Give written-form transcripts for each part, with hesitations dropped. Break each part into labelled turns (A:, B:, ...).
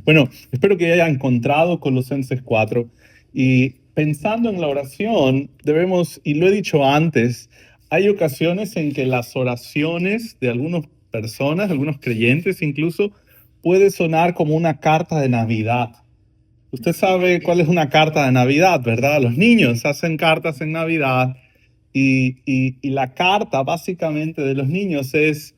A: Bueno, espero que haya encontrado Colosenses 4 y pensando en la oración, debemos, y lo he dicho antes, hay ocasiones en que las oraciones de algunas personas, algunos creyentes incluso, puede sonar como una carta de Navidad. Usted sabe cuál es una carta de Navidad, ¿verdad? Los niños hacen cartas en Navidad y la carta básicamente de los niños es,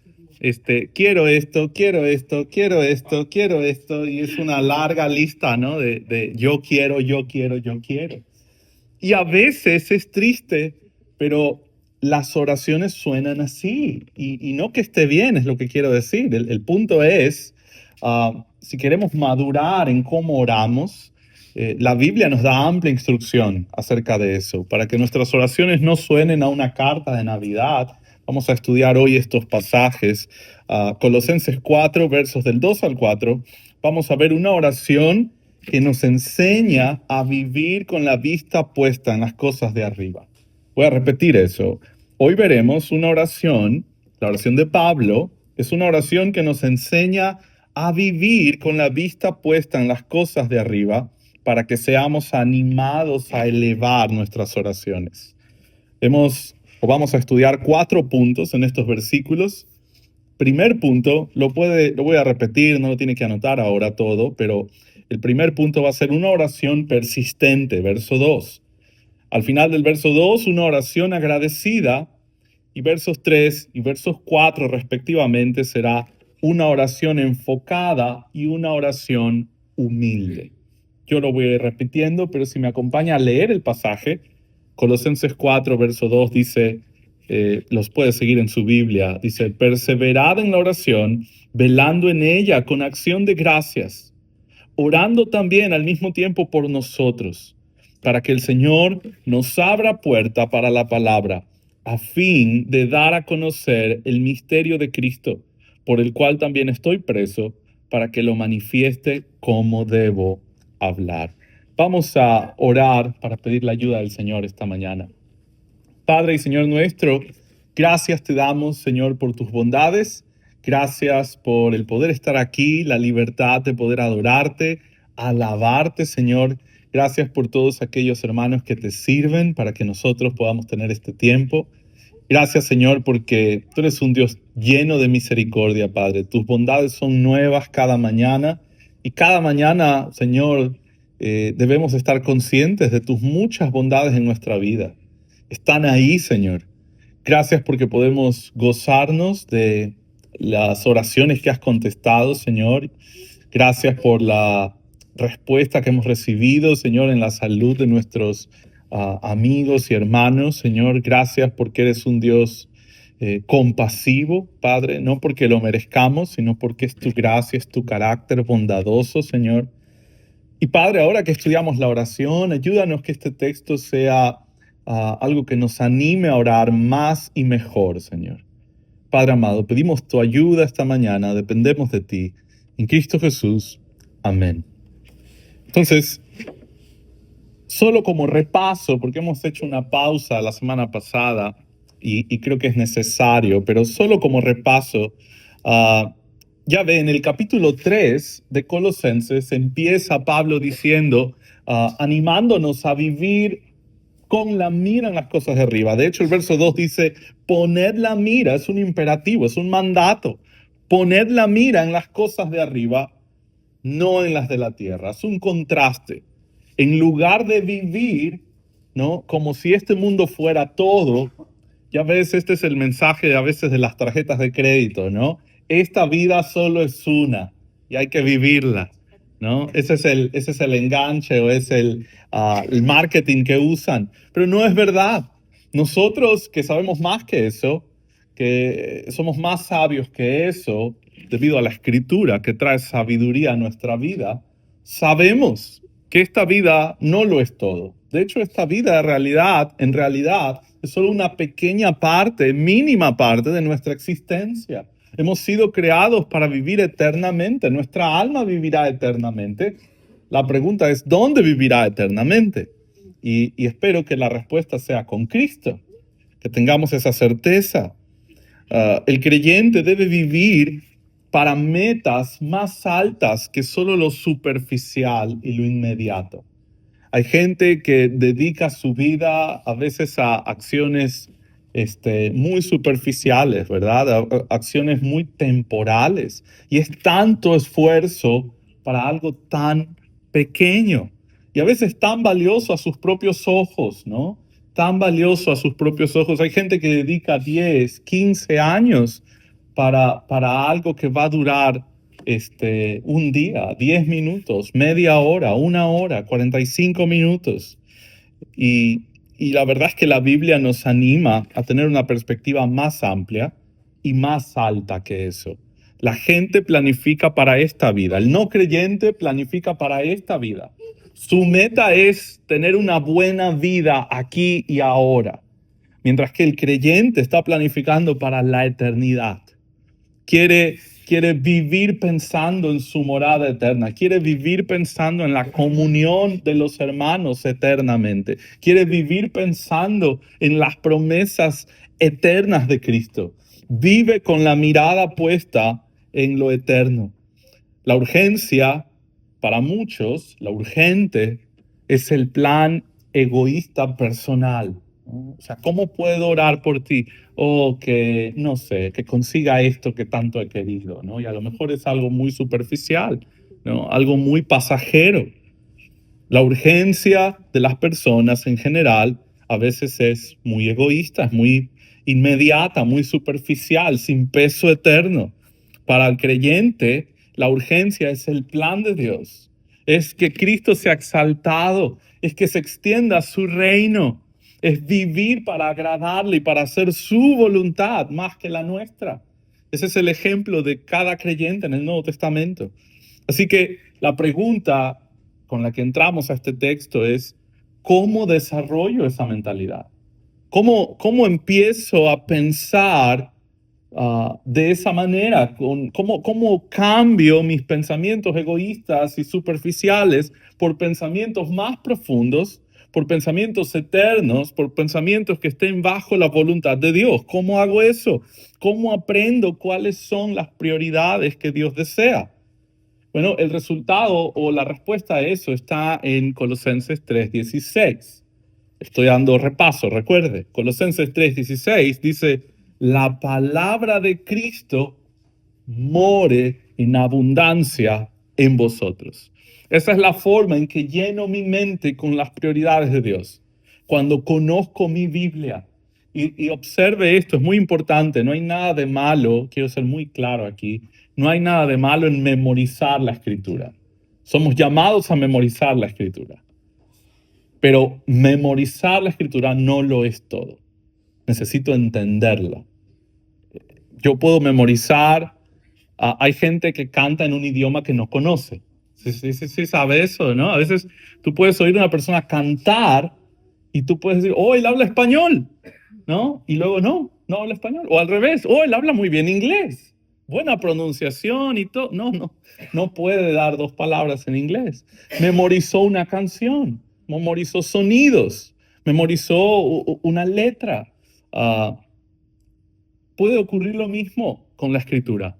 A: quiero esto, quiero esto, quiero esto, quiero esto, y es una larga lista, ¿no? De yo quiero, yo quiero, yo quiero. Y a veces es triste, pero las oraciones suenan así. Y no que esté bien, es lo que quiero decir. El punto es, si queremos madurar en cómo oramos, la Biblia nos da amplia instrucción acerca de eso. Para que nuestras oraciones no suenen a una carta de Navidad, vamos a estudiar hoy estos pasajes. Colosenses 4, versos del 2 al 4. Vamos a ver una oración que nos enseña a vivir con la vista puesta en las cosas de arriba. Voy a repetir eso. Hoy veremos una oración, la oración de Pablo, es una oración que nos enseña a vivir con la vista puesta en las cosas de arriba para que seamos animados a elevar nuestras oraciones. Vamos a estudiar 4 puntos en estos versículos. Primer punto, lo voy a repetir, no lo tiene que anotar ahora todo, pero el primer punto va a ser una oración persistente, verso 2. Al final del verso 2, una oración agradecida, y versos 3 y versos 4 respectivamente será una oración enfocada y una oración humilde. Yo lo voy a ir repitiendo, pero si me acompaña a leer el pasaje, Colosenses 4, verso 2 dice, los puede seguir en su Biblia, dice, perseverad en la oración, velando en ella con acción de gracias, orando también al mismo tiempo por nosotros, para que el Señor nos abra puerta para la palabra, a fin de dar a conocer el misterio de Cristo, por el cual también estoy preso, para que lo manifieste como debo hablar. Vamos a orar para pedir la ayuda del Señor esta mañana. Padre y Señor nuestro, gracias te damos, Señor, por tus bondades. Gracias por el poder estar aquí, la libertad de poder adorarte, alabarte, Señor. Gracias por todos aquellos hermanos que te sirven para que nosotros podamos tener este tiempo. Gracias, Señor, porque tú eres un Dios lleno de misericordia, Padre. Tus bondades son nuevas cada mañana y cada mañana, Señor, debemos estar conscientes de tus muchas bondades en nuestra vida. Están ahí, Señor. Gracias porque podemos gozarnos de las oraciones que has contestado, Señor. Gracias por la respuesta que hemos recibido, Señor, en la salud de nuestros amigos y hermanos. Señor, gracias porque eres un Dios compasivo, Padre, no porque lo merezcamos, sino porque es tu gracia, es tu carácter bondadoso, Señor. Y Padre, ahora que estudiamos la oración, ayúdanos que este texto sea algo que nos anime a orar más y mejor, Señor. Padre amado, pedimos tu ayuda esta mañana, dependemos de ti. En Cristo Jesús. Amén. Entonces, solo como repaso, porque hemos hecho una pausa la semana pasada y creo que es necesario, pero solo como repaso, ya ve, en el capítulo 3 de Colosenses empieza Pablo diciendo, animándonos a vivir con la mira en las cosas de arriba. De hecho, el verso 2 dice, poned la mira, es un imperativo, es un mandato. Poned la mira en las cosas de arriba, no en las de la tierra. Es un contraste. En lugar de vivir, ¿no? Como si este mundo fuera todo, ya ves, este es el mensaje a veces de las tarjetas de crédito, ¿no? Esta vida solo es una y hay que vivirla, ¿no? Ese es el enganche o es el marketing que usan, pero no es verdad. Nosotros que sabemos más que eso, que somos más sabios que eso, debido a la escritura que trae sabiduría a nuestra vida, sabemos que esta vida no lo es todo. De hecho, esta vida en realidad, es solo una pequeña parte, mínima parte de nuestra existencia. Hemos sido creados para vivir eternamente. Nuestra alma vivirá eternamente. La pregunta es, ¿dónde vivirá eternamente? Y espero que la respuesta sea con Cristo, que tengamos esa certeza. El creyente debe vivir para metas más altas que solo lo superficial y lo inmediato. Hay gente que dedica su vida a veces a acciones muy superficiales, ¿verdad? Acciones muy temporales. Y es tanto esfuerzo para algo tan pequeño. Y a veces tan valioso a sus propios ojos, ¿no? Tan valioso a sus propios ojos. Hay gente que dedica 10, 15 años para algo que va a durar un día, 10 minutos, media hora, una hora, 45 minutos. Y, y la verdad es que la Biblia nos anima a tener una perspectiva más amplia y más alta que eso. La gente planifica para esta vida. El no creyente planifica para esta vida. Su meta es tener una buena vida aquí y ahora, mientras que el creyente está planificando para la eternidad. Quiere vivir pensando en su morada eterna, quiere vivir pensando en la comunión de los hermanos eternamente, quiere vivir pensando en las promesas eternas de Cristo. Vive con la mirada puesta en lo eterno. La urgencia, para muchos, la urgente es el plan egoísta personal, ¿no? O sea, ¿cómo puedo orar por ti? O que, no sé, que consiga esto que tanto he querido, ¿no? Y a lo mejor es algo muy superficial, ¿no? Algo muy pasajero. La urgencia de las personas en general a veces es muy egoísta, es muy inmediata, muy superficial, sin peso eterno. Para el creyente, la urgencia es el plan de Dios. Es que Cristo sea exaltado, es que se extienda su reino, es vivir para agradarle y para hacer su voluntad más que la nuestra. Ese es el ejemplo de cada creyente en el Nuevo Testamento. Así que la pregunta con la que entramos a este texto es, ¿cómo desarrollo esa mentalidad? ¿Cómo empiezo a pensar de esa manera? ¿Cómo cambio mis pensamientos egoístas y superficiales por pensamientos más profundos, por pensamientos eternos, por pensamientos que estén bajo la voluntad de Dios? ¿Cómo hago eso? ¿Cómo aprendo cuáles son las prioridades que Dios desea? Bueno, el resultado o la respuesta a eso está en Colosenses 3:16. Estoy dando repaso, recuerde. Colosenses 3:16 dice, la palabra de Cristo more en abundancia en vosotros. Esa es la forma en que lleno mi mente con las prioridades de Dios. Cuando conozco mi Biblia y observe esto, es muy importante, no hay nada de malo, quiero ser muy claro aquí, no hay nada de malo en memorizar la escritura. Somos llamados a memorizar la escritura. Pero memorizar la escritura no lo es todo. Necesito entenderla. Yo puedo memorizar. Hay gente que canta en un idioma que no conoce. Sí, sabe eso, ¿no? A veces tú puedes oír a una persona cantar y tú puedes decir, oh, él habla español, ¿no? Y luego no habla español. O al revés, oh, él habla muy bien inglés. Buena pronunciación y todo. No puede dar dos palabras en inglés. Memorizó una canción, memorizó sonidos, memorizó una letra. Ah, puede ocurrir lo mismo con la escritura.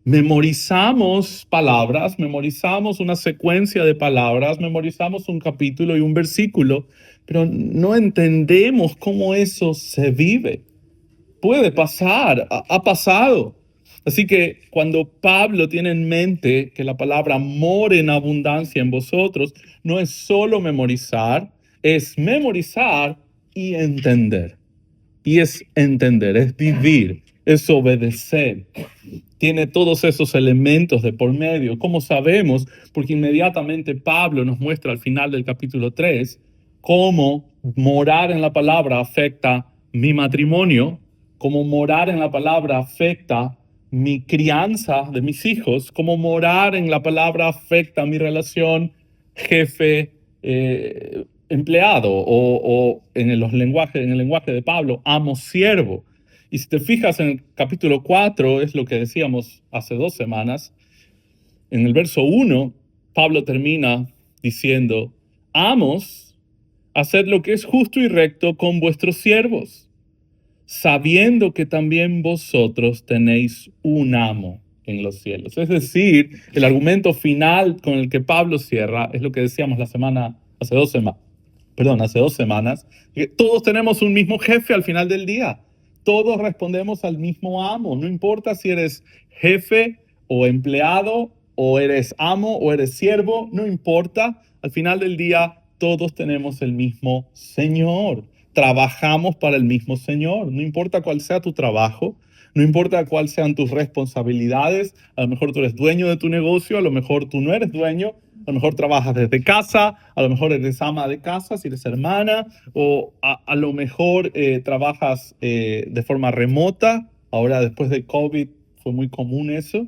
A: Memorizamos palabras, memorizamos una secuencia de palabras, memorizamos un capítulo y un versículo, pero no entendemos cómo eso se vive. Puede pasar, ha pasado. Así que cuando Pablo tiene en mente que la palabra more en abundancia en vosotros, no es solo memorizar, es memorizar y entender. Y es entender, es vivir, es obedecer. Tiene todos esos elementos de por medio. ¿Cómo sabemos? Porque inmediatamente Pablo nos muestra al final del capítulo 3 cómo morar en la palabra afecta mi matrimonio, cómo morar en la palabra afecta mi crianza de mis hijos, cómo morar en la palabra afecta mi relación jefe empleado o en el lenguaje de Pablo, amo siervo. Y si te fijas en el capítulo 4, es lo que decíamos hace 2 semanas, en el verso 1, Pablo termina diciendo, amos, haced lo que es justo y recto con vuestros siervos, sabiendo que también vosotros tenéis un amo, en los cielos. Es decir, el argumento final con el que Pablo cierra es lo que decíamos hace 2 semanas, que todos tenemos un mismo jefe al final del día. Todos respondemos al mismo amo. No importa si eres jefe o empleado, o eres amo o eres siervo, no importa. Al final del día, todos tenemos el mismo Señor. Trabajamos para el mismo Señor. No importa cuál sea tu trabajo, no importa cuáles sean tus responsabilidades. A lo mejor tú eres dueño de tu negocio, a lo mejor tú no eres dueño, a lo mejor trabajas desde casa, a lo mejor eres ama de casa si eres hermana, o a lo mejor trabajas de forma remota. Ahora, después de COVID, fue muy común eso.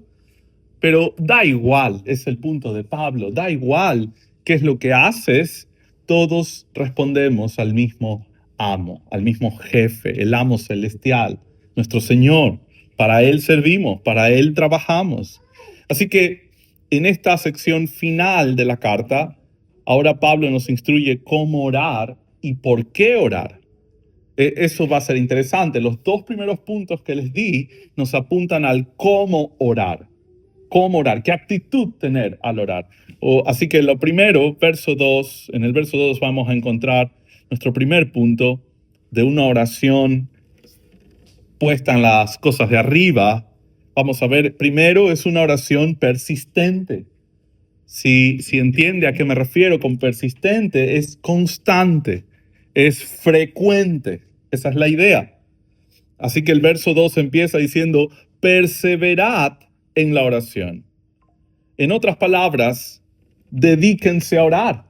A: Pero da igual, es el punto de Pablo, da igual qué es lo que haces, todos respondemos al mismo amo, al mismo jefe, el amo celestial, nuestro Señor. Para Él servimos, para Él trabajamos. Así que en esta sección final de la carta, ahora Pablo nos instruye cómo orar y por qué orar. Eso va a ser interesante. Los 2 primeros puntos que les di nos apuntan al cómo orar. ¿Cómo orar? ¿Qué actitud tener al orar? Así que lo primero, en el verso 2 vamos a encontrar nuestro primer punto de una oración puesta en las cosas de arriba. Vamos a ver, primero es una oración persistente. Si entiende a qué me refiero con persistente, es constante, es frecuente. Esa es la idea. Así que el verso 2 empieza diciendo, perseverad en la oración. En otras palabras, dedíquense a orar.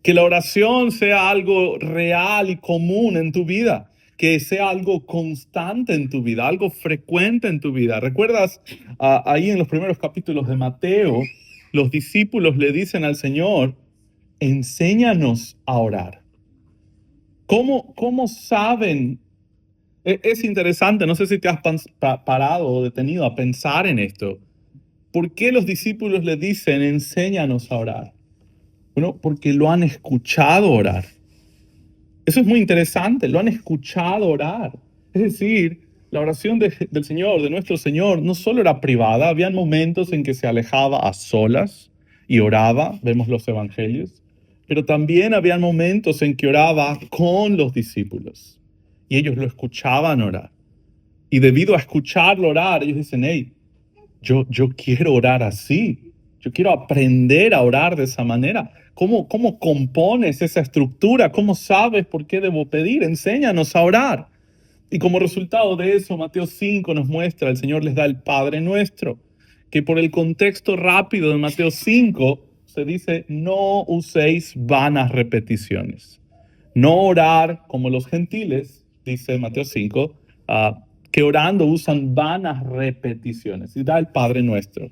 A: Que la oración sea algo real y común en tu vida. Que sea algo constante en tu vida, algo frecuente en tu vida. ¿Recuerdas ahí en los primeros capítulos de Mateo, los discípulos le dicen al Señor, enséñanos a orar? ¿Cómo saben? Es interesante, no sé si te has parado o detenido a pensar en esto. ¿Por qué los discípulos le dicen, enséñanos a orar? Bueno, porque lo han escuchado orar. Eso es muy interesante, lo han escuchado orar. Es decir, la oración del Señor, de nuestro Señor, no solo era privada, habían momentos en que se alejaba a solas y oraba, vemos los evangelios, pero también habían momentos en que oraba con los discípulos y ellos lo escuchaban orar. Y debido a escucharlo orar, ellos dicen, hey, yo quiero orar así. Yo quiero aprender a orar de esa manera. ¿Cómo compones esa estructura? ¿Cómo sabes por qué debo pedir? Enséñanos a orar. Y como resultado de eso, Mateo 5 nos muestra, el Señor les da el Padre Nuestro, que por el contexto rápido de Mateo 5 se dice, no uséis vanas repeticiones. No orar como los gentiles, dice Mateo 5, que orando usan vanas repeticiones. Y da el Padre Nuestro.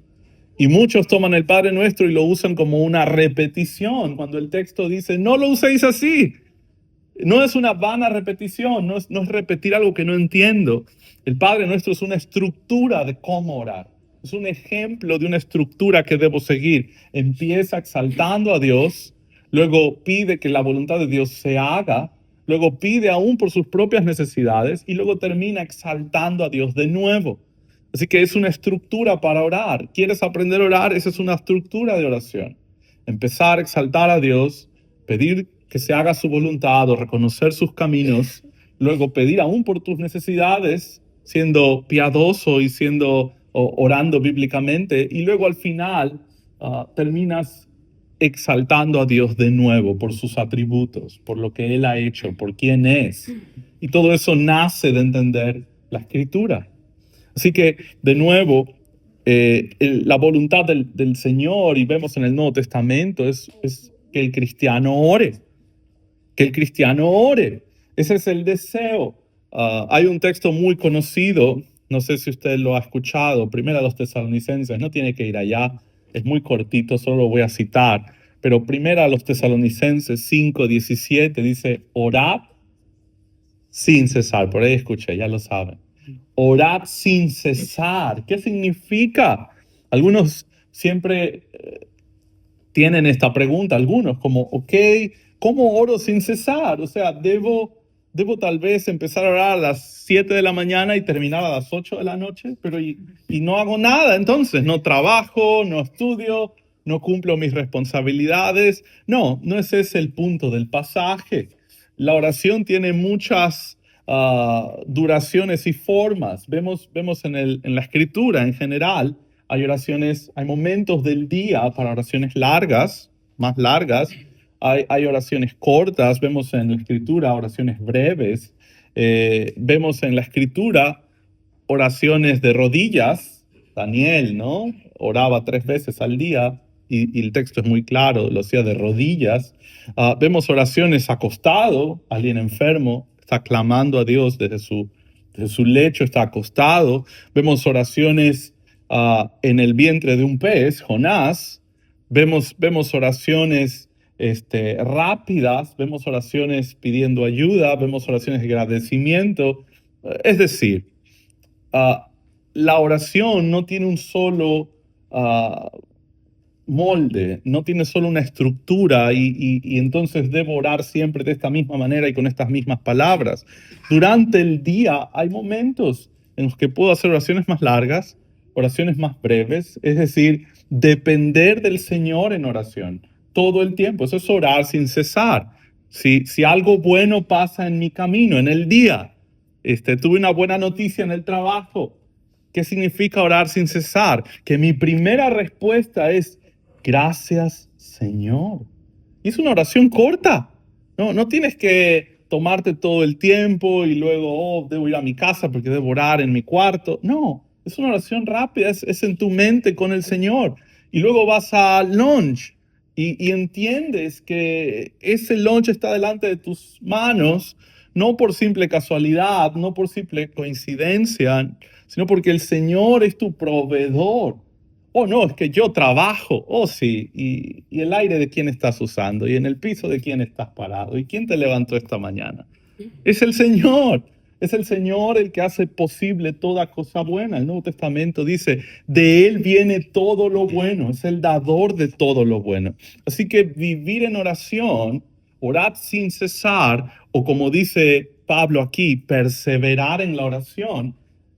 A: Y muchos toman el Padre Nuestro y lo usan como una repetición, cuando el texto dice, no lo uséis así. No es una vana repetición, no es repetir algo que no entiendo. El Padre Nuestro es una estructura de cómo orar. Es un ejemplo de una estructura que debo seguir. Empieza exaltando a Dios, luego pide que la voluntad de Dios se haga, luego pide aún por sus propias necesidades y luego termina exaltando a Dios de nuevo. Así que es una estructura para orar. ¿Quieres aprender a orar? Esa es una estructura de oración. Empezar a exaltar a Dios, pedir que se haga su voluntad o reconocer sus caminos, luego pedir aún por tus necesidades, siendo piadoso y orando bíblicamente, y luego al final terminas exaltando a Dios de nuevo por sus atributos, por lo que Él ha hecho, por quién es. Y todo eso nace de entender la Escritura. Así que, de nuevo, la voluntad del Señor, y vemos en el Nuevo Testamento, es que el cristiano ore. Que el cristiano ore. Ese es el deseo. Hay un texto muy conocido, no sé si usted lo ha escuchado, Primera a los Tesalonicenses, no tiene que ir allá, es muy cortito, solo lo voy a citar, pero Primera a los Tesalonicenses 5:17 dice, orad sin cesar, por ahí escuché, ya lo saben. Orad sin cesar. ¿Qué significa? Algunos siempre tienen esta pregunta, algunos como, ok, ¿cómo oro sin cesar? O sea, ¿debo Debo tal vez empezar a orar a las 7 de la mañana y terminar a las 8 de la noche, pero y no hago nada entonces, no trabajo, no estudio, no cumplo mis responsabilidades. No, no ese es el punto del pasaje. La oración tiene muchas duraciones y formas. Vemos en la escritura en general, hay oraciones, hay momentos del día para oraciones largas, más largas. Hay oraciones cortas, vemos en la escritura oraciones breves, vemos en la escritura oraciones de rodillas. Daniel, ¿no? Oraba 3 veces al día y el texto es muy claro, lo hacía de rodillas. Vemos oraciones acostado, alguien enfermo está clamando a Dios desde su lecho, está acostado. Vemos oraciones en el vientre de un pez, Jonás. Vemos oraciones rápidas, vemos oraciones pidiendo ayuda, vemos oraciones de agradecimiento. Es decir, uh, la oración no tiene un solo molde, no tiene solo una estructura y entonces debo orar siempre de esta misma manera y con estas mismas palabras. Durante el día hay momentos en los que puedo hacer oraciones más largas, oraciones más breves, es decir, depender del Señor en oración todo el tiempo. Eso es orar sin cesar. Si algo bueno pasa en mi camino, en el día, tuve una buena noticia en el trabajo, ¿qué significa orar sin cesar? Que mi primera respuesta es gracias, Señor. Y es una oración corta. No tienes que tomarte todo el tiempo y luego, debo ir a mi casa porque debo orar en mi cuarto. No, es una oración rápida, es en tu mente con el Señor. Y luego vas al lunch y entiendes que ese lunch está delante de tus manos, no por simple casualidad, no por simple coincidencia, sino porque el Señor es tu proveedor. Oh, no, es que yo trabajo. Oh, sí. Y el aire de quién estás usando, y en el piso de quién estás parado, y quién te levantó esta mañana. Es el Señor. Es el Señor el que hace posible toda cosa buena. El Nuevo Testamento dice, de Él viene todo lo bueno. Es el dador de todo lo bueno. Así que vivir en oración, orar sin cesar, o como dice Pablo aquí, perseverar en la oración,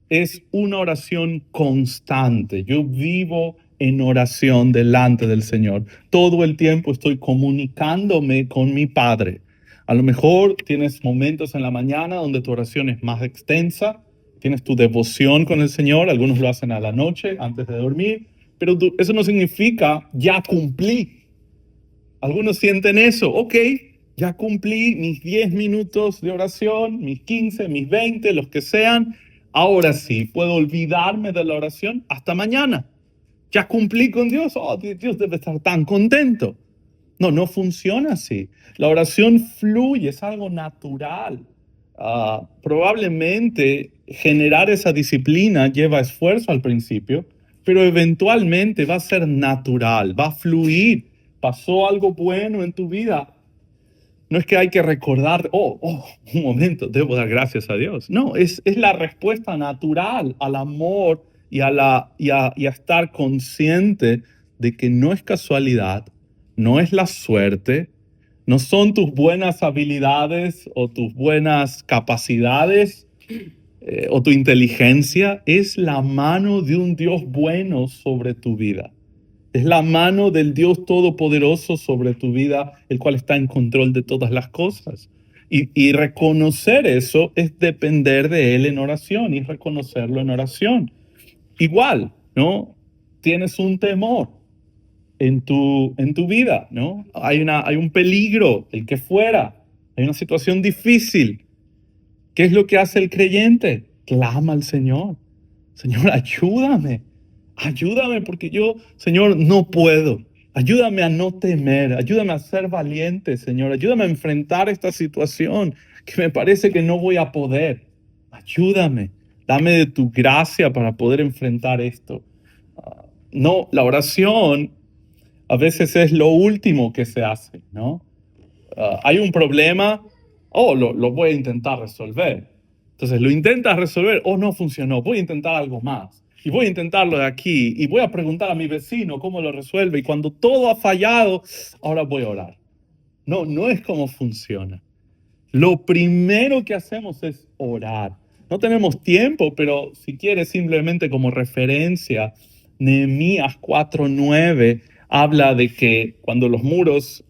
A: es una oración constante. Yo vivo en oración delante del Señor. Todo el tiempo estoy comunicándome con mi Padre. A lo mejor tienes momentos en la mañana donde tu oración es más extensa, tienes tu devoción con el Señor, algunos lo hacen a la noche antes de dormir, pero eso no significa ya cumplí. Algunos sienten eso, ok, ya cumplí mis 10 minutos de oración, mis 15, mis 20, los que sean, ahora sí, puedo olvidarme de la oración hasta mañana. Ya cumplí con Dios, oh, Dios debe estar tan contento. No funciona así. La oración fluye, es algo natural. Probablemente generar esa disciplina lleva esfuerzo al principio, pero eventualmente va a ser natural, va a fluir. Pasó algo bueno en tu vida. No es que hay que recordar, un momento, debo dar gracias a Dios. No, es la respuesta natural al amor y a estar consciente de que no es casualidad, no es la suerte, no son tus buenas habilidades o tus buenas capacidades o tu inteligencia, es la mano de un Dios bueno sobre tu vida. Es la mano del Dios Todopoderoso sobre tu vida, el cual está en control de todas las cosas. Y reconocer eso es depender de Él en oración y reconocerlo en oración. Igual, ¿no? Tienes un temor en tu vida, ¿no? Hay un peligro, el que fuera, hay una situación difícil. ¿Qué es lo que hace el creyente? Clama al Señor. Señor, ayúdame. Ayúdame porque yo, Señor, no puedo. Ayúdame a no temer. Ayúdame a ser valiente, Señor. Ayúdame a enfrentar esta situación que me parece que no voy a poder. Ayúdame. Dame de tu gracia para poder enfrentar esto. No, la oración a veces es lo último que se hace, ¿no? Hay un problema, lo voy a intentar resolver. Entonces lo intentas resolver, no funcionó, voy a intentar algo más. Y voy a intentarlo de aquí, y voy a preguntar a mi vecino cómo lo resuelve, y cuando todo ha fallado, ahora voy a orar. No es como funciona. lo primero que hacemos es orar. No tenemos tiempo, pero si quieres simplemente como referencia, Nehemías 4:9 habla de que cuando los muros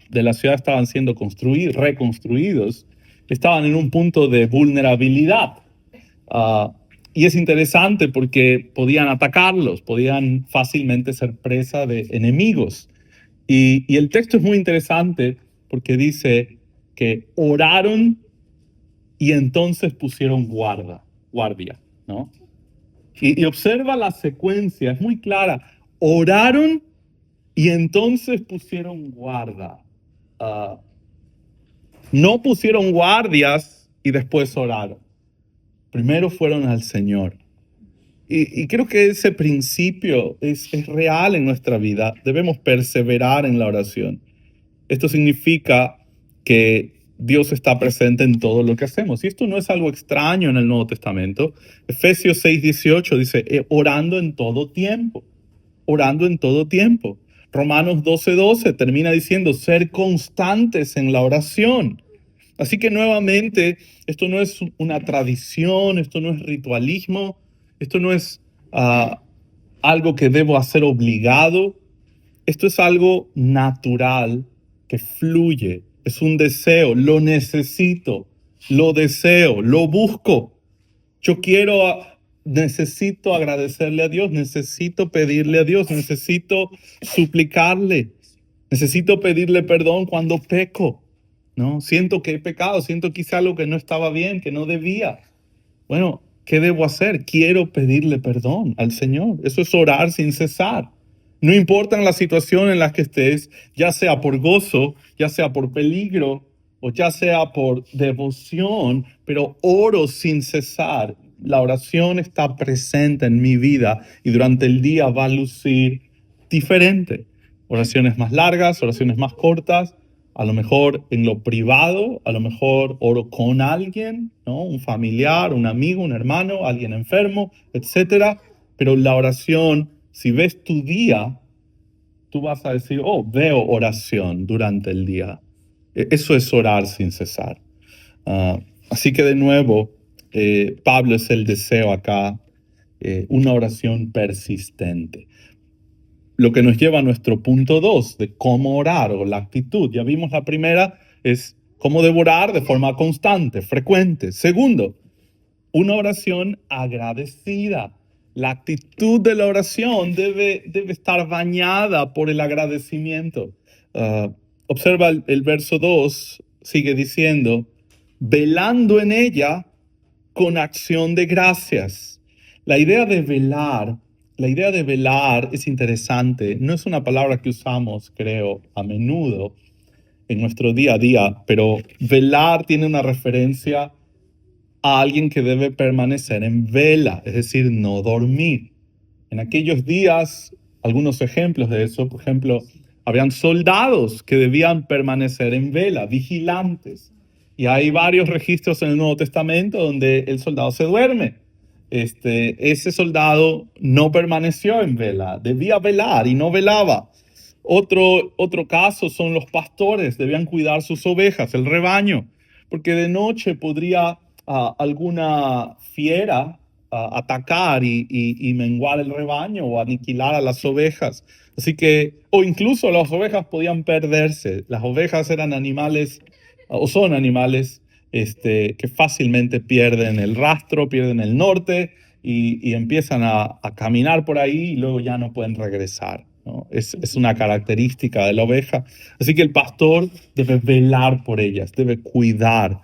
A: de la ciudad estaban siendo reconstruidos, estaban en un punto de vulnerabilidad. Uh, y es interesante porque podían atacarlos, podían fácilmente ser presa de enemigos. Y el texto es muy interesante porque dice que oraron y entonces pusieron guardia, ¿no? Y observa la secuencia, es muy clara. Oraron y entonces pusieron guarda. Uh, no pusieron guardias y después oraron. Primero fueron al Señor. Y creo que ese principio es real en nuestra vida. Debemos perseverar en la oración. Esto significa que Dios está presente en todo lo que hacemos. Y esto no es algo extraño en el Nuevo Testamento. Efesios 6:18 dice, orando en todo tiempo. Orando en todo tiempo. Romanos 12:12 termina diciendo, ser constantes en la oración. Así que nuevamente, esto no es una tradición, esto no es ritualismo, esto no es algo que debo hacer obligado, esto es algo natural que fluye, es un deseo, lo necesito, lo deseo, lo busco. Yo necesito agradecerle a Dios, necesito pedirle a Dios, necesito suplicarle, necesito pedirle perdón cuando peco, ¿no? Siento que he pecado, siento quizá algo que no estaba bien, que no debía. Bueno, ¿qué debo hacer? Quiero pedirle perdón al Señor. Eso es orar sin cesar. No importa la situación en la que estés, ya sea por gozo, ya sea por peligro o ya sea por devoción, pero oro sin cesar. La oración está presente en mi vida y durante el día va a lucir diferente. Oraciones más largas, oraciones más cortas, a lo mejor en lo privado, a lo mejor oro con alguien, ¿no? Un familiar, un amigo, un hermano, alguien enfermo, etcétera. Pero la oración, si ves tu día, tú vas a decir, oh, veo oración durante el día. Eso es orar sin cesar. Así que de nuevo, Pablo es el deseo acá, una oración persistente. Lo que nos lleva a nuestro punto 2 de cómo orar o la actitud. Ya vimos la primera, es cómo debo orar de forma constante, frecuente. Segundo, una oración agradecida. La actitud de la oración debe estar bañada por el agradecimiento. Observa el verso 2, sigue diciendo, velando en ella con acción de gracias. La idea de velar, la idea de velar es interesante. No es una palabra que usamos, creo, a menudo en nuestro día a día, pero velar tiene una referencia a alguien que debe permanecer en vela, es decir, no dormir. En aquellos días, algunos ejemplos de eso, por ejemplo, habían soldados que debían permanecer en vela, vigilantes. Y hay varios registros en el Nuevo Testamento donde el soldado se duerme. Ese soldado no permaneció en vela, debía velar y no velaba. Otro caso son los pastores, debían cuidar sus ovejas, el rebaño, porque de noche podría alguna fiera atacar y menguar el rebaño o aniquilar a las ovejas. Así que, o incluso las ovejas podían perderse. Las ovejas eran animales, o son animales, que fácilmente pierden el rastro, pierden el norte y empiezan a caminar por ahí y luego ya no pueden regresar, ¿no? Es una característica de la oveja. Así que el pastor debe velar por ellas, debe cuidar.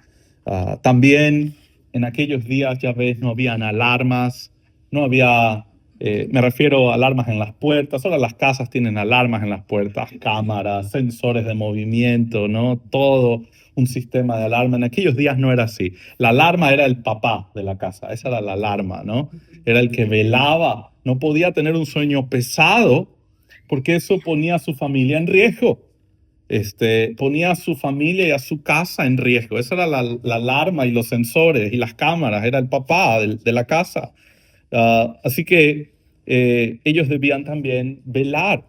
A: También en aquellos días, ya ves, no habían alarmas, no había, me refiero a alarmas en las puertas. Ahora las casas tienen alarmas en las puertas, cámaras, sensores de movimiento, ¿no? Todo un sistema de alarma. En aquellos días no era así. La alarma era el papá de la casa, esa era la alarma, ¿no? Era el que velaba. No podía tener un sueño pesado porque eso ponía a su familia en riesgo. Ponía a su familia y a su casa en riesgo. Esa era la alarma y los sensores y las cámaras, era el papá de la casa. Así que ellos debían también velar.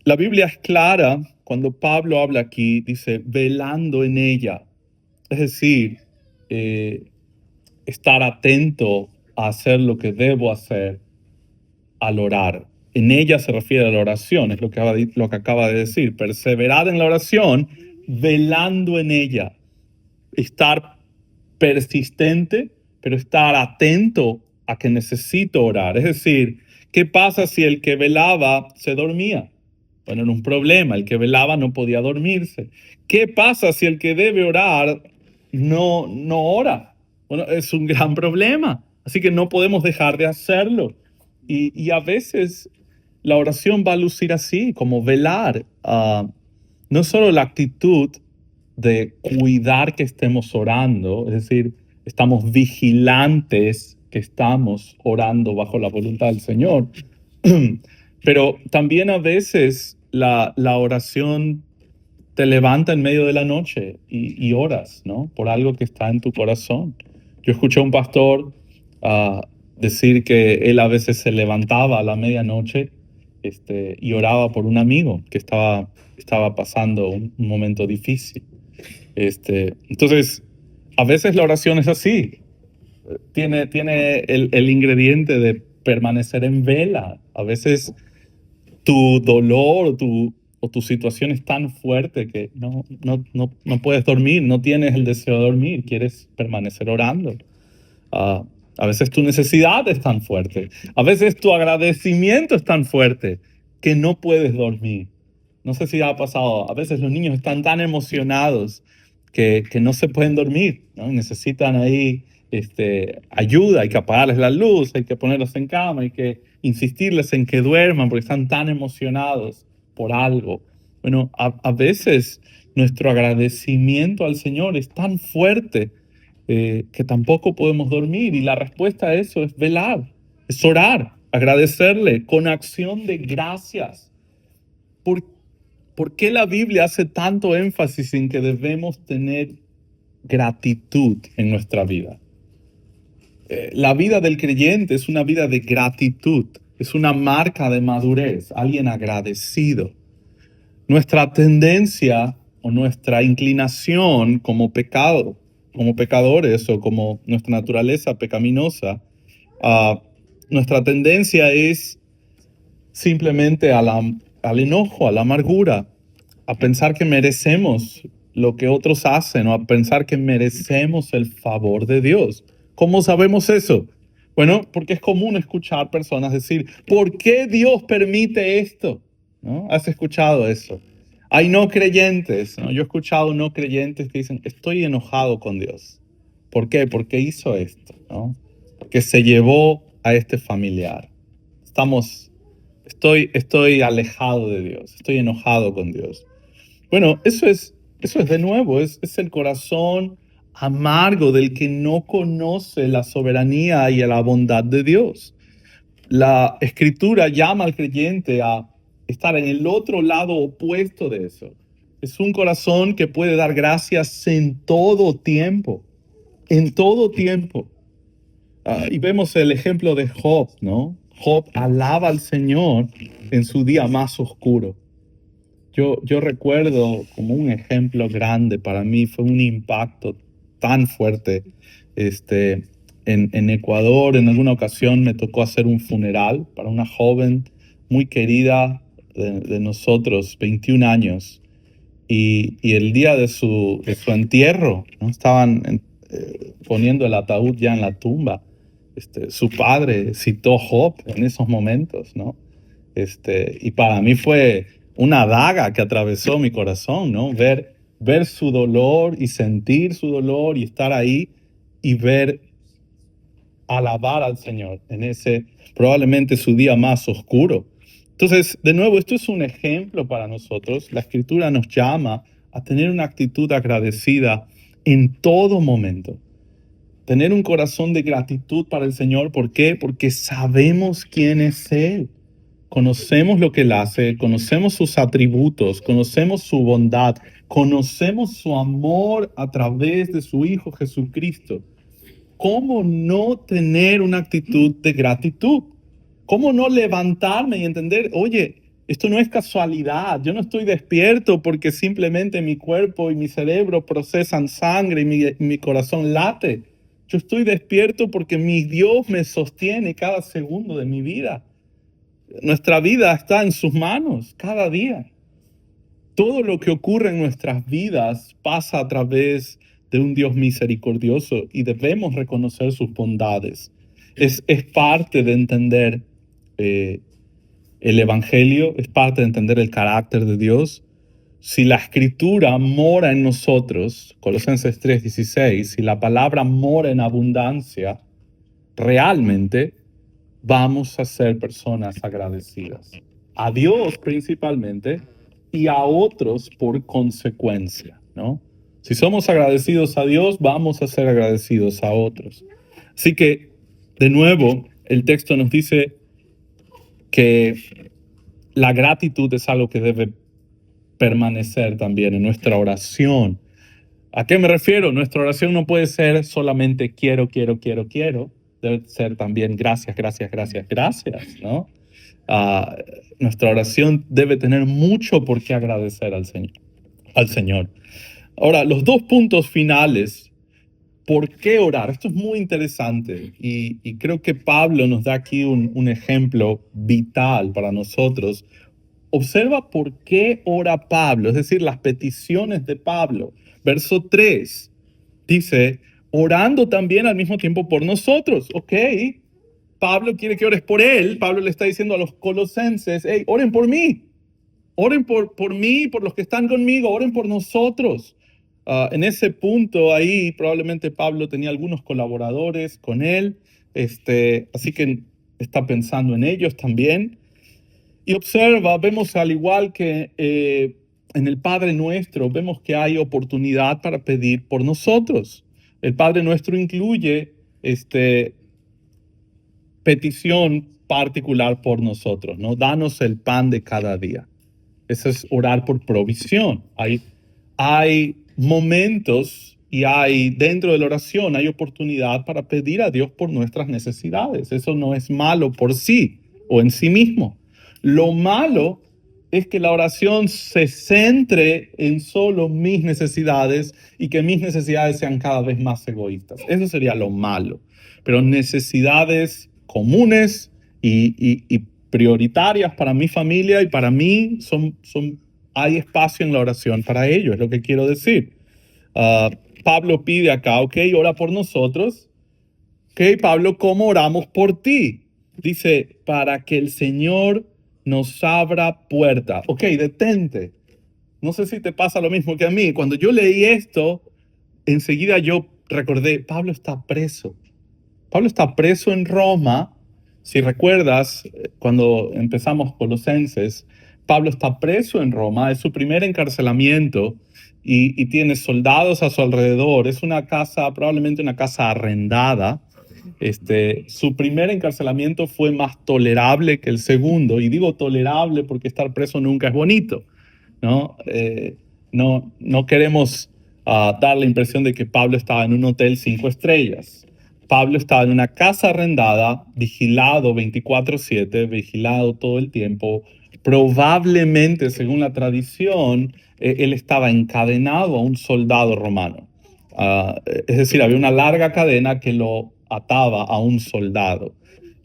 A: La Biblia es clara cuando Pablo habla aquí, dice, velando en ella. Es decir, eh, estar atento a hacer lo que debo hacer al orar. En ella se refiere a la oración, es lo que acaba de decir. Perseverar en la oración, velando en ella. Estar persistente, pero estar atento a que necesito orar. Es decir, ¿qué pasa si el que velaba se dormía? Bueno, era un problema, el que velaba no podía dormirse. ¿Qué pasa si el que debe orar no ora? Bueno, es un gran problema, así que no podemos dejar de hacerlo. Y a veces la oración va a lucir así, como velar. No solo la actitud de cuidar que estemos orando, es decir, estamos vigilantes que estamos orando bajo la voluntad del Señor, pero también a veces la oración te levanta en medio de la noche y oras, ¿no? Por algo que está en tu corazón. Yo escuché a un pastor decir que él a veces se levantaba a la medianoche y oraba por un amigo que estaba pasando un momento difícil. Entonces, a veces la oración es así. Tiene el ingrediente de permanecer en vela. A veces tu dolor o tu situación es tan fuerte que no puedes dormir, no tienes el deseo de dormir, quieres permanecer orando. Ah, a veces tu necesidad es tan fuerte, a veces tu agradecimiento es tan fuerte que no puedes dormir. No sé si ha pasado, a veces los niños están tan emocionados que no se pueden dormir, ¿no? Necesitan ahí ayuda, hay que apagarles la luz, hay que ponerlos en cama, hay que insistirles en que duerman porque están tan emocionados por algo. Bueno, a veces nuestro agradecimiento al Señor es tan fuerte que tampoco podemos dormir, y la respuesta a eso es velar, es orar, agradecerle con acción de gracias. ¿Por, ¿Por qué la Biblia hace tanto énfasis en que debemos tener gratitud en nuestra vida? La vida del creyente es una vida de gratitud, es una marca de madurez, alguien agradecido. Nuestra tendencia o nuestra inclinación como como pecadores o como nuestra naturaleza pecaminosa, nuestra tendencia es simplemente al enojo, a la amargura, a pensar que merecemos lo que otros hacen o a pensar que merecemos el favor de Dios. ¿Cómo sabemos eso? Bueno, porque es común escuchar personas decir, ¿por qué Dios permite esto? ¿No? ¿Has escuchado eso? Hay no creyentes, ¿no? Yo he escuchado no creyentes que dicen, estoy enojado con Dios. ¿Por qué? Porque hizo esto, ¿no? Porque se llevó a este familiar. Estoy alejado de Dios, estoy enojado con Dios. Bueno, eso es de nuevo, es el corazón amargo del que no conoce la soberanía y la bondad de Dios. La Escritura llama al creyente a estar en el otro lado opuesto de eso. Es un corazón que puede dar gracias en todo tiempo, en todo tiempo. Y vemos el ejemplo de Job, ¿no? Job alaba al Señor en su día más oscuro. Yo recuerdo como un ejemplo grande para mí, fue un impacto tan fuerte. En Ecuador, en alguna ocasión me tocó hacer un funeral para una joven muy querida de nosotros, 21 años. Y el día de su entierro, ¿no? Estaban poniendo el ataúd ya en la tumba. Su padre citó Job en esos momentos, ¿no? Y para mí fue una daga que atravesó mi corazón, ¿no? Ver su dolor y sentir su dolor y estar ahí y ver alabar al Señor en ese probablemente su día más oscuro. Entonces, de nuevo, esto es un ejemplo para nosotros. La Escritura nos llama a tener una actitud agradecida en todo momento. Tener un corazón de gratitud para el Señor. ¿Por qué? Porque sabemos quién es Él. Conocemos lo que Él hace, conocemos sus atributos, conocemos su bondad, conocemos su amor a través de su Hijo Jesucristo. ¿Cómo no tener una actitud de gratitud? ¿Cómo no levantarme y entender, oye, Esto no es casualidad. Yo no estoy despierto porque simplemente mi cuerpo y mi cerebro procesan sangre y mi corazón late. Yo estoy despierto porque mi Dios me sostiene cada segundo de mi vida. Nuestra vida está en sus manos cada día. Todo lo que ocurre en nuestras vidas pasa a través de un Dios misericordioso y debemos reconocer sus bondades. Es parte de entender el Evangelio, es parte de entender el carácter de Dios. Si la Escritura mora en nosotros, Colosenses 3:16, si la palabra mora en abundancia, realmente vamos a ser personas agradecidas. A Dios principalmente y a otros por consecuencia, ¿no? Si somos agradecidos a Dios, vamos a ser agradecidos a otros. Así que, de nuevo, el texto nos dice que la gratitud es algo que debe permanecer también en nuestra oración. ¿A qué me refiero? Nuestra oración no puede ser solamente quiero, quiero, quiero, quiero. Debe ser también gracias, gracias, gracias, gracias, ¿no? Uh, Nuestra oración debe tener mucho por qué agradecer al Señor. Ahora, los dos puntos finales, ¿por qué orar? Esto es muy interesante y creo que Pablo nos da aquí un ejemplo vital para nosotros. Observa por qué ora Pablo, es decir, las peticiones de Pablo. Verso 3 dice, orando también al mismo tiempo por nosotros. Ok, Pablo quiere que ores por él. Pablo le está diciendo a los colosenses, hey, oren por mí. Oren por mí, por los que están conmigo, oren por nosotros. En ese punto ahí probablemente Pablo tenía algunos colaboradores con él, así que está pensando en ellos también. Y observa, vemos al igual que en el Padre Nuestro, vemos que hay oportunidad para pedir por nosotros. El Padre Nuestro incluye petición particular por nosotros, ¿no? Danos el pan de cada día. Eso es orar por provisión. Hay momentos y dentro de la oración hay oportunidad para pedir a Dios por nuestras necesidades. Eso no es malo por sí o en sí mismo. Lo malo es que la oración se centre en solo mis necesidades y que mis necesidades sean cada vez más egoístas. Eso sería lo malo. Pero necesidades comunes y prioritarias para mi familia y para mí hay espacio en la oración para ello, es lo que quiero decir. Pablo pide acá, ok, ora por nosotros. Ok, Pablo, ¿cómo oramos por ti? Dice, para que el Señor nos abra puerta. Ok, detente. No sé si te pasa lo mismo que a mí. Cuando yo leí esto, enseguida yo recordé, Pablo está preso. Pablo está preso en Roma. Si recuerdas, cuando empezamos Colosenses, Pablo está preso en Roma, es su primer encarcelamiento y tiene soldados a su alrededor. Es una casa, probablemente una casa arrendada. Su primer encarcelamiento fue más tolerable que el segundo, y digo tolerable porque estar preso nunca es bonito, ¿no? No queremos dar la impresión de que Pablo estaba en un hotel 5 estrellas. Pablo estaba en una casa arrendada, vigilado 24/7, vigilado todo el tiempo. Probablemente, según la tradición, él estaba encadenado a un soldado romano. Es decir, había una larga cadena que lo ataba a un soldado.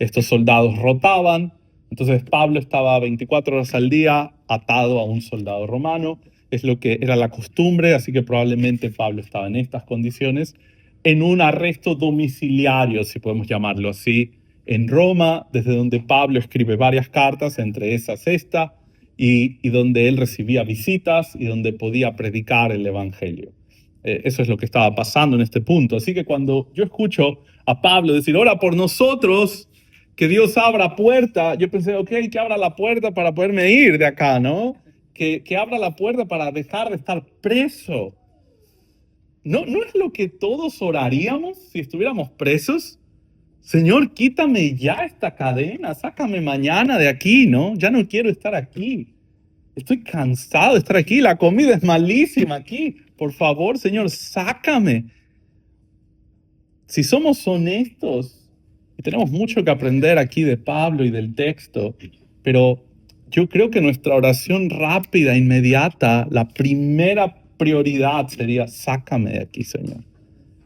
A: Estos soldados rotaban, entonces Pablo estaba 24 horas al día atado a un soldado romano. Es lo que era la costumbre, así que probablemente Pablo estaba en estas condiciones, en un arresto domiciliario, si podemos llamarlo así, en Roma, desde donde Pablo escribe varias cartas, entre esas esta, y donde él recibía visitas y donde podía predicar el Evangelio. Eso es lo que estaba pasando en este punto. Así que cuando yo escucho a Pablo decir, ora por nosotros, que Dios abra puerta, yo pensé, ok, que abra la puerta para poderme ir de acá, ¿no? Que abra la puerta para dejar de estar preso. ¿No es lo que todos oraríamos si estuviéramos presos? Señor, quítame ya esta cadena, sácame mañana de aquí, ¿no? Ya no quiero estar aquí. Estoy cansado de estar aquí, la comida es malísima aquí. Por favor, Señor, sácame. Si somos honestos, y tenemos mucho que aprender aquí de Pablo y del texto, pero yo creo que nuestra oración rápida, inmediata, la primera prioridad sería, sácame de aquí, Señor.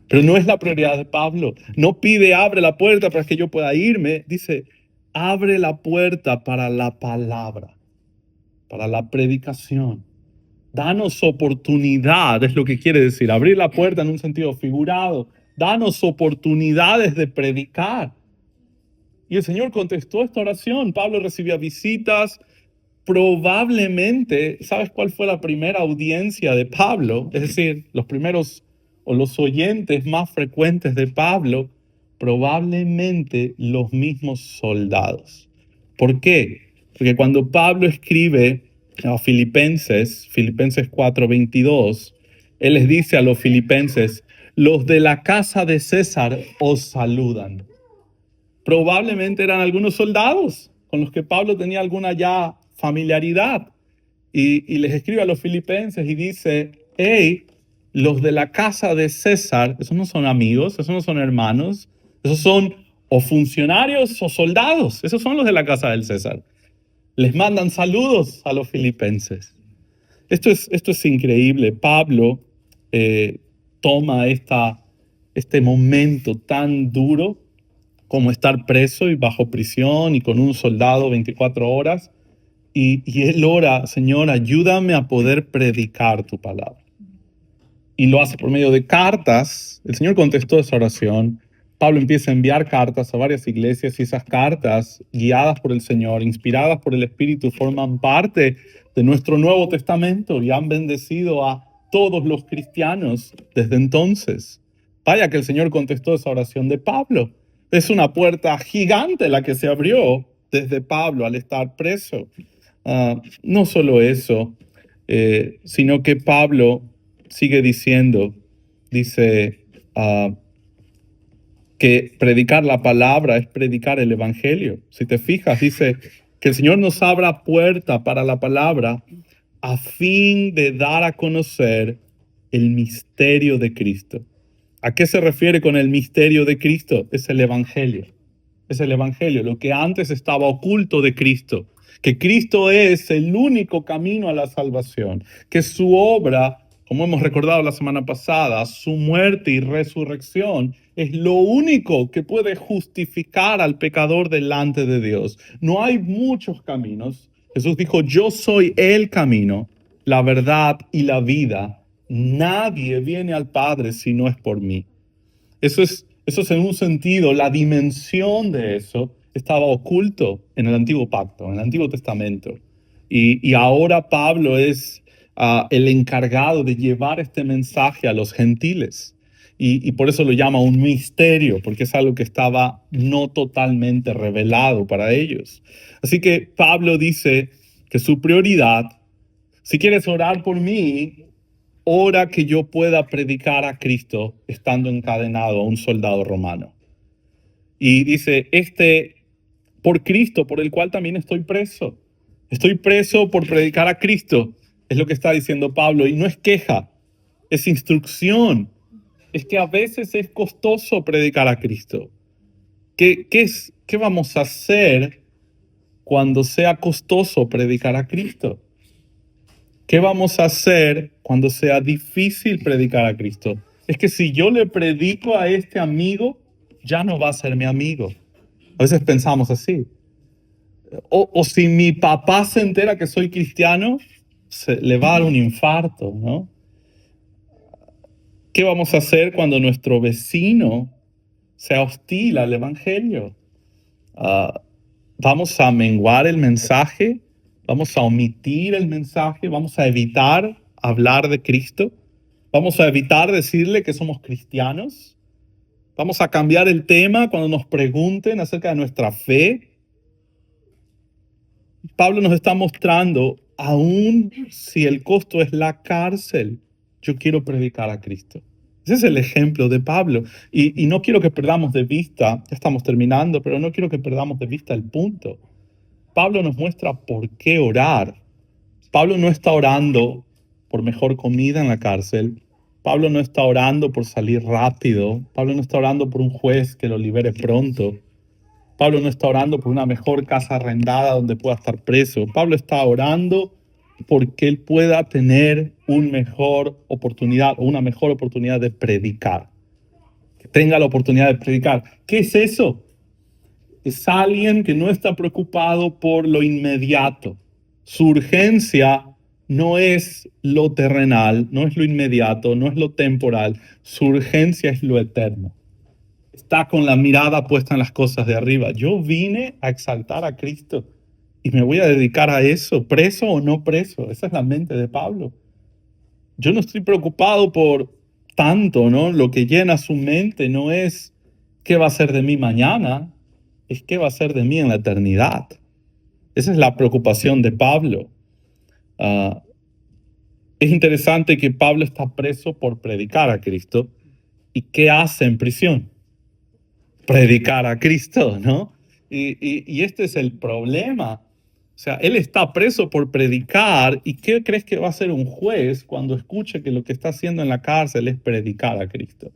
A: Pero no es la prioridad de Pablo. No pide, abre la puerta para que yo pueda irme. Dice, abre la puerta para la palabra, para la predicación. Danos oportunidad, es lo que quiere decir. Abrir la puerta en un sentido figurado. Danos oportunidades de predicar. Y el Señor contestó esta oración. Pablo recibía visitas. Probablemente, ¿sabes cuál fue la primera audiencia de Pablo? Es decir, los primeros o los oyentes más frecuentes de Pablo, probablemente los mismos soldados. ¿Por qué? Porque cuando Pablo escribe a Filipenses 4:22, él les dice a los filipenses, los de la casa de César os saludan. Probablemente eran algunos soldados con los que Pablo tenía alguna ya familiaridad. Y les escribe a los filipenses y dice, hey, los de la casa de César, esos no son amigos, esos no son hermanos, esos son o funcionarios o soldados, esos son los de la casa del César. Les mandan saludos a los filipenses. Esto es increíble. Pablo toma este momento tan duro como estar preso y bajo prisión y con un soldado 24 horas. Y él ora, Señor, ayúdame a poder predicar tu palabra. Y lo hace por medio de cartas. El Señor contestó esa oración. Pablo empieza a enviar cartas a varias iglesias y esas cartas, guiadas por el Señor, inspiradas por el Espíritu, forman parte de nuestro Nuevo Testamento y han bendecido a todos los cristianos desde entonces. Vaya que el Señor contestó esa oración de Pablo. Es una puerta gigante la que se abrió desde Pablo al estar preso. No solo eso, sino que Pablo sigue diciendo, dice que predicar la palabra es predicar el evangelio. Si te fijas, dice que el Señor nos abra puerta para la palabra a fin de dar a conocer el misterio de Cristo. ¿A qué se refiere con el misterio de Cristo? Es el evangelio. Es el evangelio, lo que antes estaba oculto de Cristo, que Cristo es el único camino a la salvación, que su obra, como hemos recordado la semana pasada, su muerte y resurrección es lo único que puede justificar al pecador delante de Dios. No hay muchos caminos. Jesús dijo, yo soy el camino, la verdad y la vida. Nadie viene al Padre si no es por mí. Eso es en un sentido, la dimensión de eso estaba oculto en el Antiguo Pacto, en el Antiguo Testamento. Y ahora Pablo es el encargado de llevar este mensaje a los gentiles. Y por eso lo llama un misterio, porque es algo que estaba no totalmente revelado para ellos. Así que Pablo dice que su prioridad, si quieres orar por mí, ora que yo pueda predicar a Cristo estando encadenado a un soldado romano. Y dice, por Cristo, por el cual también estoy preso. Estoy preso por predicar a Cristo, es lo que está diciendo Pablo. Y no es queja, es instrucción. Es que a veces es costoso predicar a Cristo. ¿Qué vamos a hacer cuando sea costoso predicar a Cristo? ¿Qué vamos a hacer cuando sea difícil predicar a Cristo? Es que si yo le predico a este amigo, ya no va a ser mi amigo. A veces pensamos así. O si mi papá se entera que soy cristiano, le va a dar un infarto, ¿no? ¿Qué vamos a hacer cuando nuestro vecino sea hostil al evangelio? ¿Vamos a menguar el mensaje? ¿Vamos a omitir el mensaje? ¿Vamos a evitar hablar de Cristo? ¿Vamos a evitar decirle que somos cristianos? ¿Vamos a cambiar el tema cuando nos pregunten acerca de nuestra fe? Pablo nos está mostrando, aún si el costo es la cárcel, yo quiero predicar a Cristo. Ese es el ejemplo de Pablo. Y no quiero que perdamos de vista, ya estamos terminando, pero no quiero que perdamos de vista el punto. Pablo nos muestra por qué orar. Pablo no está orando por mejor comida en la cárcel. Pablo no está orando por salir rápido. Pablo no está orando por un juez que lo libere pronto. Pablo no está orando por una mejor casa arrendada donde pueda estar preso. Pablo está orando porque él pueda tener una mejor oportunidad de predicar. Que tenga la oportunidad de predicar. ¿Qué es eso? Es alguien que no está preocupado por lo inmediato. Su urgencia no es lo terrenal, no es lo inmediato, no es lo temporal. Su urgencia es lo eterno. Está con la mirada puesta en las cosas de arriba. Yo vine a exaltar a Cristo y me voy a dedicar a eso, preso o no preso. Esa es la mente de Pablo. Yo no estoy preocupado por tanto, ¿no? Lo que llena su mente no es qué va a ser de mí mañana, es qué va a ser de mí en la eternidad. Esa es la preocupación de Pablo. Ah, es interesante que Pablo está preso por predicar a Cristo. ¿Y qué hace en prisión? Predicar a Cristo, ¿no? Y este es el problema. O sea, él está preso por predicar. ¿Y qué crees que va a hacer un juez cuando escuche que lo que está haciendo en la cárcel es predicar a Cristo?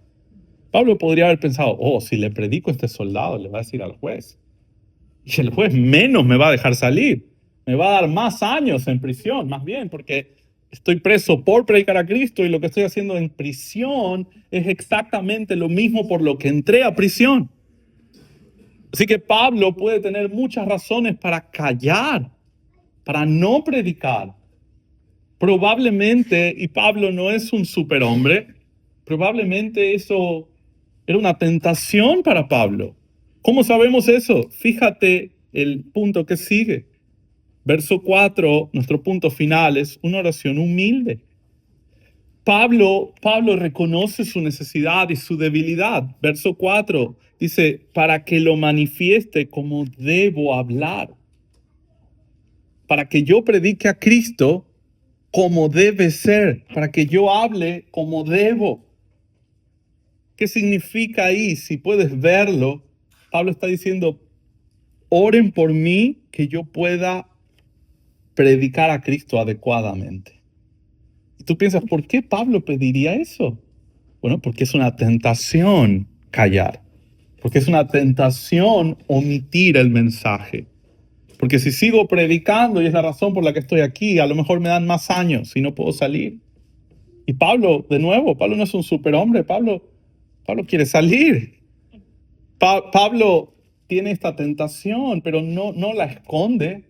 A: Pablo podría haber pensado, oh, si le predico a este soldado, le va a decir al juez. Y el juez menos me va a dejar salir. Me va a dar más años en prisión, más bien, porque estoy preso por predicar a Cristo y lo que estoy haciendo en prisión es exactamente lo mismo por lo que entré a prisión. Así que Pablo puede tener muchas razones para callar, para no predicar. Probablemente, y Pablo no es un superhombre, probablemente eso era una tentación para Pablo. ¿Cómo sabemos eso? Fíjate el punto que sigue. Verso 4, nuestro punto final es una oración humilde. Pablo reconoce su necesidad y su debilidad. Verso 4 dice, para que lo manifieste como debo hablar. Para que yo predique a Cristo como debe ser. Para que yo hable como debo. ¿Qué significa ahí? Si puedes verlo, Pablo está diciendo, oren por mí que yo pueda predicar a Cristo adecuadamente. Y tú piensas, ¿por qué Pablo pediría eso? Bueno, porque es una tentación callar, porque es una tentación omitir el mensaje. Porque si sigo predicando, y es la razón por la que estoy aquí, a lo mejor me dan más años y no puedo salir. Y Pablo, de nuevo, Pablo no es un superhombre, Pablo quiere salir. Pablo tiene esta tentación, pero no la esconde,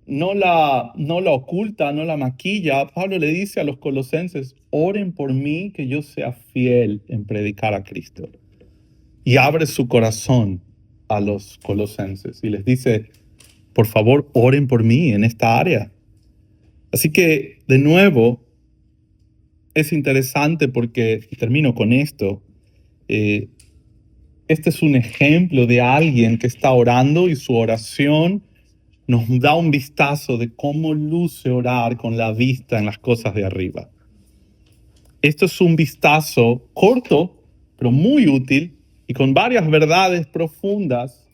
A: no la oculta, no la maquilla. Pablo le dice a los colosenses, oren por mí que yo sea fiel en predicar a Cristo. Y abre su corazón a los colosenses y les dice, por favor, oren por mí en esta área. Así que, de nuevo, es interesante porque, y termino con esto, este es un ejemplo de alguien que está orando y su oración nos da un vistazo de cómo luce orar con la vista en las cosas de arriba. Esto es un vistazo corto, pero muy útil y con varias verdades profundas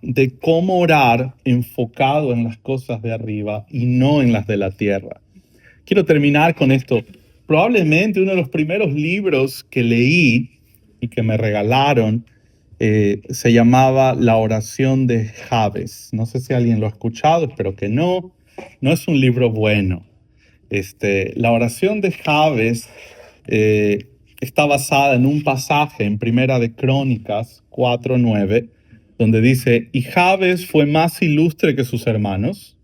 A: de cómo orar enfocado en las cosas de arriba y no en las de la tierra. Quiero terminar con esto. Probablemente uno de los primeros libros que leí y que me regalaron se llamaba La oración de Jabes. No sé si alguien lo ha escuchado, espero que no. No es un libro bueno. La oración de Jabes está basada en un pasaje en Primera de Crónicas 4:9, donde dice, y Jabes fue más ilustre que sus hermanos,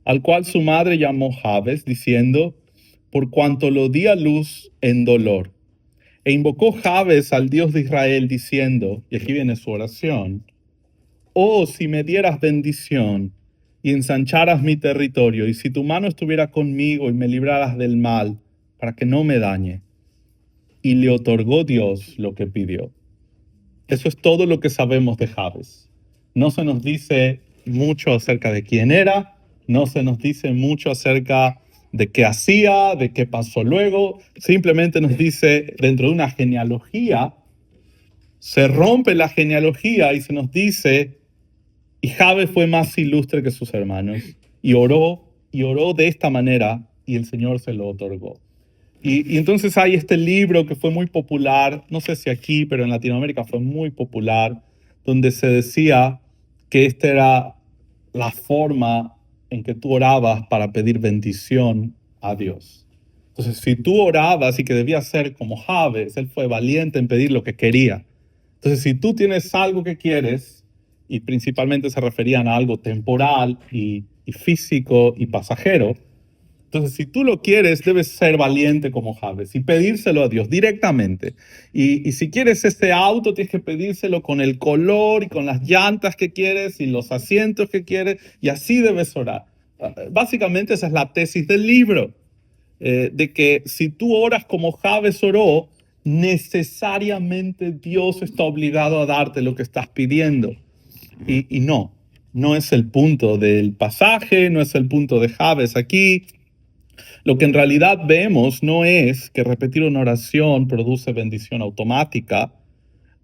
A: al cual su madre llamó Jabes, diciendo, por cuanto lo di a luz en dolor. E invocó Jabes al Dios de Israel, diciendo, y aquí viene su oración, oh, si me dieras bendición y ensancharas mi territorio, y si tu mano estuviera conmigo y me libraras del mal, para que no me dañe. Y le otorgó Dios lo que pidió. Eso es todo lo que sabemos de Jabes. No se nos dice mucho acerca de quién era, no se nos dice mucho acerca de qué hacía, de qué pasó luego. Simplemente nos dice, dentro de una genealogía, se rompe la genealogía y se nos dice, y Jabes fue más ilustre que sus hermanos, y oró de esta manera, y el Señor se lo otorgó. Y entonces hay este libro que fue muy popular, no sé si aquí, pero en Latinoamérica fue muy popular, donde se decía que esta era la forma en que tú orabas para pedir bendición a Dios. Entonces, si tú orabas y que debías ser como Jabes, él fue valiente en pedir lo que quería. Entonces, si tú tienes algo que quieres, y principalmente se referían a algo temporal y físico y pasajero, entonces si tú lo quieres, debes ser valiente como Jabes y pedírselo a Dios directamente. Y si quieres ese auto, tienes que pedírselo con el color y con las llantas que quieres y los asientos que quieres, y así debes orar. Básicamente esa es la tesis del libro, de que si tú oras como Jabes oró, necesariamente Dios está obligado a darte lo que estás pidiendo. Y no es el punto del pasaje, no es el punto de Jabes aquí. Lo que en realidad vemos no es que repetir una oración produce bendición automática,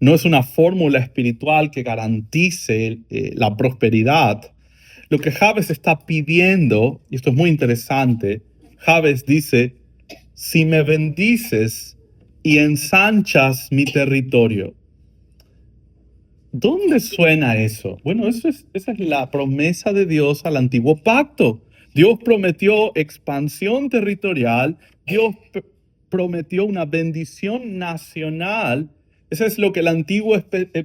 A: no es una fórmula espiritual que garantice la prosperidad. Lo que Jabes está pidiendo, y esto es muy interesante, Jabes dice, si me bendices y ensanchas mi territorio. ¿Dónde suena eso? Bueno, esa es la promesa de Dios al antiguo pacto. Dios prometió expansión territorial, Dios prometió una bendición nacional. Eso es lo que el antiguo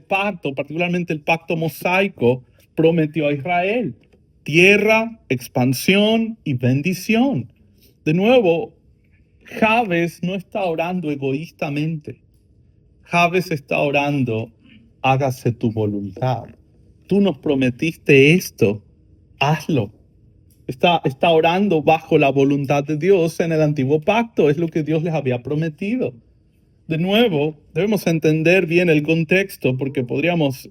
A: pacto, particularmente el pacto mosaico, prometió a Israel. Tierra, expansión y bendición. De nuevo, Jabes no está orando egoístamente. Jabes está orando, hágase tu voluntad. Tú nos prometiste esto, hazlo. Está orando bajo la voluntad de Dios en el antiguo pacto, es lo que Dios les había prometido. De nuevo, debemos entender bien el contexto porque podríamos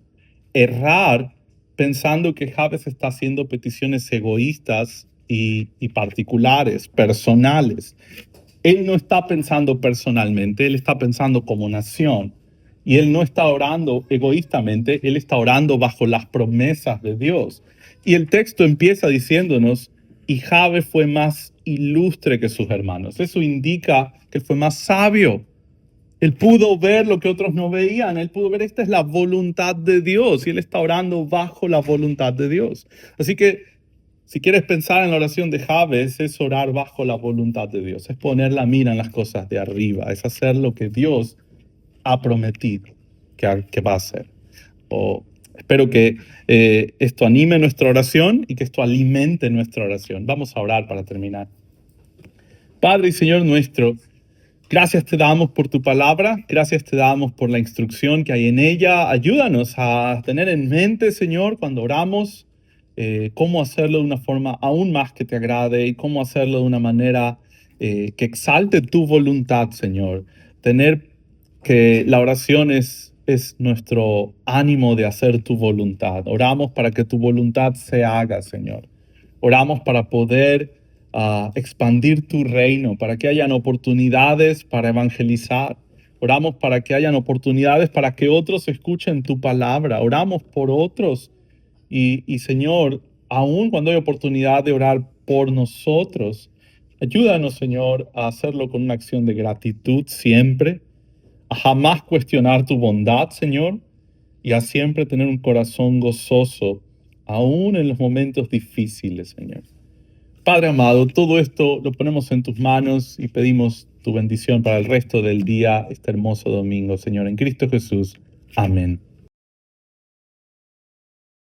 A: errar pensando que Jabes está haciendo peticiones egoístas y particulares, personales. Él no está pensando personalmente, él está pensando como nación. Y él no está orando egoístamente, él está orando bajo las promesas de Dios. Y el texto empieza diciéndonos, y Jabes fue más ilustre que sus hermanos. Eso indica que fue más sabio. Él pudo ver lo que otros no veían. Él pudo ver, esta es la voluntad de Dios. Y él está orando bajo la voluntad de Dios. Así que si quieres pensar en la oración de Jabes, es orar bajo la voluntad de Dios. Es poner la mira en las cosas de arriba. Es hacer lo que Dios ha prometido que va a hacer. Espero que esto anime nuestra oración y que esto alimente nuestra oración. Vamos a orar para terminar. Padre y Señor nuestro, gracias te damos por tu palabra, gracias te damos por la instrucción que hay en ella. Ayúdanos a tener en mente, Señor, cuando oramos, cómo hacerlo de una forma aún más que te agrade y cómo hacerlo de una manera que exalte tu voluntad, Señor. Tener que la oración es nuestro ánimo de hacer tu voluntad. Oramos para que tu voluntad se haga, Señor. Oramos para poder expandir tu reino, para que hayan oportunidades para evangelizar. Oramos para que hayan oportunidades para que otros escuchen tu palabra. Oramos por otros. Y Señor, aun cuando hay oportunidad de orar por nosotros, ayúdanos, Señor, a hacerlo con una acción de gratitud siempre, a jamás cuestionar tu bondad, Señor, y a siempre tener un corazón gozoso, aún en los momentos difíciles, Señor. Padre amado, todo esto lo ponemos en tus manos y pedimos tu bendición para el resto del día, este hermoso domingo, Señor, en Cristo Jesús. Amén.